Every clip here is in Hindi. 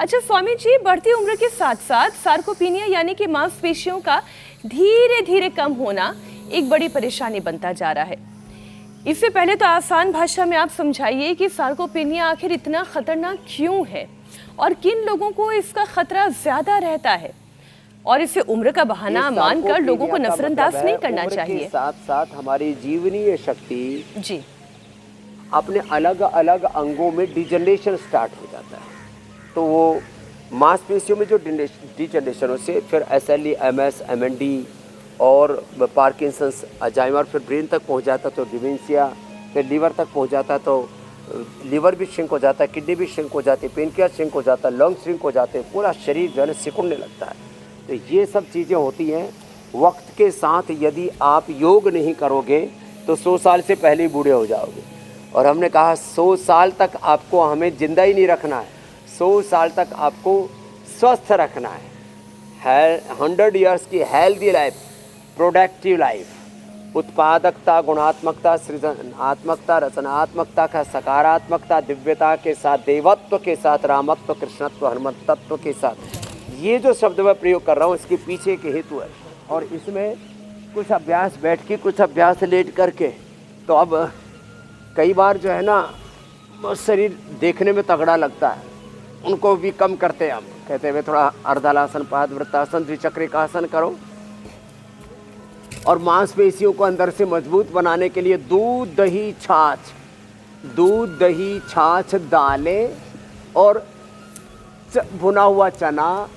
अच्छा स्वामी जी, बढ़ती उम्र के साथ साथ सार्कोपीनिया यानी कि मांसपेशियों का धीरे धीरे कम होना एक बड़ी परेशानी बनता जा रहा है। इससे पहले तो आसान भाषा में आप समझाइए कि सार्कोपीनिया आखिर इतना खतरनाक क्यों है और किन लोगों को इसका खतरा ज्यादा रहता है, और इसे उम्र का बहाना मानकर लोगों को नजरअंदाज नहीं करना चाहिए। साथ साथ हमारी जीवनीय शक्ति जी अपने अलग अलग अंगों में डिजनरेशन स्टार्ट हो जाता है। तो वो मांसपेशियों में जो डिजनरेशन हो से फिर SLE, MS, MND और पार्किंसंस, अल्जाइमर, फिर ब्रेन तक पहुंच जाता तो डिमेंशिया, फिर लीवर तक पहुंच जाता तो लीवर भी श्रिंक हो जाता है, किडनी भी श्रिंक हो जाती है, पेनक्रियास श्रिंक हो जाता है, लंग श्रिंक हो जाते हैं, पूरा शरीर जो है ना सिकुड़ने लगता है। तो ये सब चीज़ें होती हैं। वक्त के साथ यदि आप योग नहीं करोगे तो 100 साल से पहले ही बूढ़े हो जाओगे। और हमने कहा 100 साल तक आपको हमें जिंदा ही नहीं रखना है, 100 साल तक आपको स्वस्थ रखना है। 100 इयर्स की हेल्दी लाइफ, प्रोडक्टिव लाइफ, उत्पादकता, गुणात्मकता, सृजनात्मकता, रचनात्मकता का सकारात्मकता, दिव्यता के साथ, देवत्व के साथ, रामत्व, कृष्णत्व, हनुमत्व के साथ, ये जो शब्द मैं प्रयोग कर रहा हूँ इसके पीछे के हेतु है। और इसमें कुछ अभ्यास बैठ के, कुछ अभ्यास लेट करके, तो अब कई बार जो है ना शरीर देखने में तगड़ा लगता है, उनको भी कम करते हैं हम। कहते हैं थोड़ा अर्धलासन, पादवृत्तासन, द्विचक्रिकासन करो। और मांसपेशियों को अंदर से मजबूत बनाने के लिए दूध, दही, छाछ, दालें और भुना हुआ चना।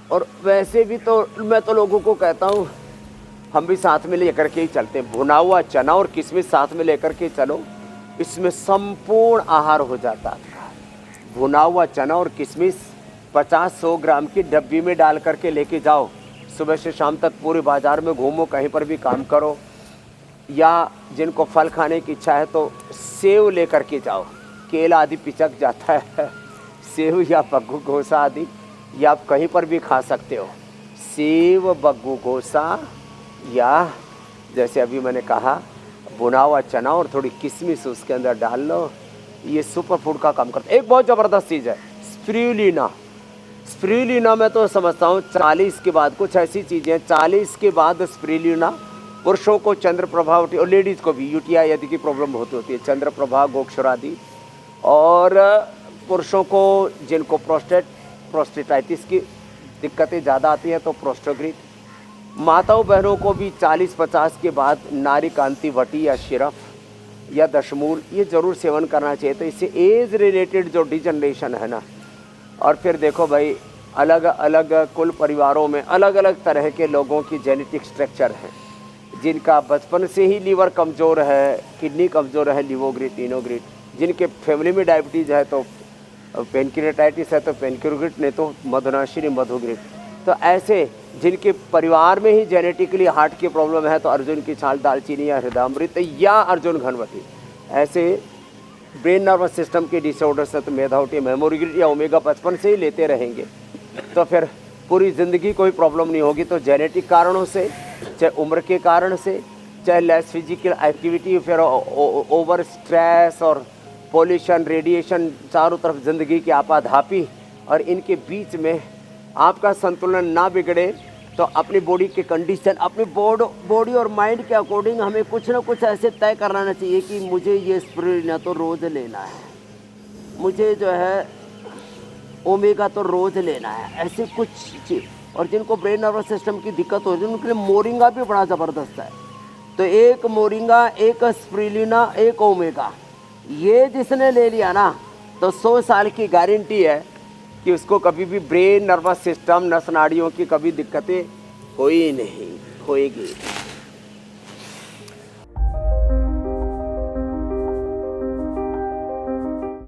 और वैसे भी तो मैं तो लोगों को कहता हूँ हम भी साथ में लेकर के ही चलते हैं। भुना हुआ चना और किशमिश साथ में लेकर के चलो, इसमें संपूर्ण आहार हो जाता है। भुना हुआ चना और किशमिश 50-100 ग्राम की डब्बी में डाल करके लेके जाओ, सुबह से शाम तक पूरे बाज़ार में घूमो, कहीं पर भी काम करो। या जिनको फल खाने की इच्छा है तो सेव लेकर के जाओ, केला आदि पिचक जाता है, सेव या बग्गू गोसा आदि, या आप कहीं पर भी खा सकते हो। सेव, बग्गू गोसा, या जैसे अभी मैंने कहा भुना हुआ चना और थोड़ी किशमिश उसके अंदर डाल लो, ये सुपर फूड का काम करता है। एक बहुत ज़बरदस्त चीज़ है स्पिरुलिना। स्पिरुलिना मैं तो समझता हूँ 40 के बाद कुछ ऐसी चीज़ें, 40 के बाद स्पिरुलिना पुरुषों को चंद्र प्रभा और लेडीज़ को भी UTI आदि की प्रॉब्लम होती है, चंद्र प्रभा, गोक्षर आदि। और पुरुषों को जिनको प्रोस्टेटाइटिस की दिक्कतें ज़्यादा आती हैं तो प्रोस्टोग्रिड। माताओं बहनों को भी 40-50 के बाद नारी कांति वटी या शिरफ या दशमूल ये ज़रूर सेवन करना चाहिए। तो इससे एज रिलेटेड जो डिजनरेशन है ना, और फिर देखो भाई अलग अलग कुल परिवारों में अलग अलग तरह के लोगों की जेनेटिक स्ट्रक्चर है, जिनका बचपन से ही लीवर कमज़ोर है, किडनी कमज़ोर है, लिवोग्रिड, टीनोग्रिड, जिनके फैमिली में डायबिटीज़ है तो पेनक्रियाटाइटिस है तो पेनक्रियोग्रिड, नहीं तो मधुनाशिनी मधुग्रिड। तो ऐसे जिनके परिवार में ही जेनेटिकली हार्ट की प्रॉब्लम है तो अर्जुन की छाल, दालचीनी या हृदयामृत या अर्जुन घनवटी। ऐसे ब्रेन नर्वस सिस्टम के डिसऑर्डर्स है तो मेधावटी, मेमोरी या ओमेगा 55 से ही लेते रहेंगे तो फिर पूरी ज़िंदगी कोई प्रॉब्लम नहीं होगी। तो जेनेटिक कारणों से, चाहे उम्र के कारण से, चाहे लेस फिजिकल एक्टिविटी, फिर ओवर स्ट्रेस और पोल्यूशन, रेडिएशन, चारों तरफ ज़िंदगी की आपाधापी, और इनके बीच में आपका संतुलन ना बिगड़े तो अपनी बॉडी के कंडीशन, अपनी बॉडी और माइंड के अकॉर्डिंग हमें कुछ ना कुछ ऐसे तय कराना चाहिए कि मुझे ये स्पिरुलिना तो रोज़ लेना है, मुझे जो है ओमेगा तो रोज़ लेना है, ऐसे कुछ चीज़। और जिनको ब्रेन नर्वस सिस्टम की दिक्कत हो जाए उनके लिए मोरिंगा भी बड़ा ज़बरदस्त है। तो एक मोरिंगा, एक स्पिरुलिना, एक ओमेगा, ये जिसने ले लिया ना तो 100 साल की गारंटी है कि उसको कभी भी ब्रेन नर्वस सिस्टम, नस नाड़ियों की कभी दिक्कतें होई नहीं होएगी।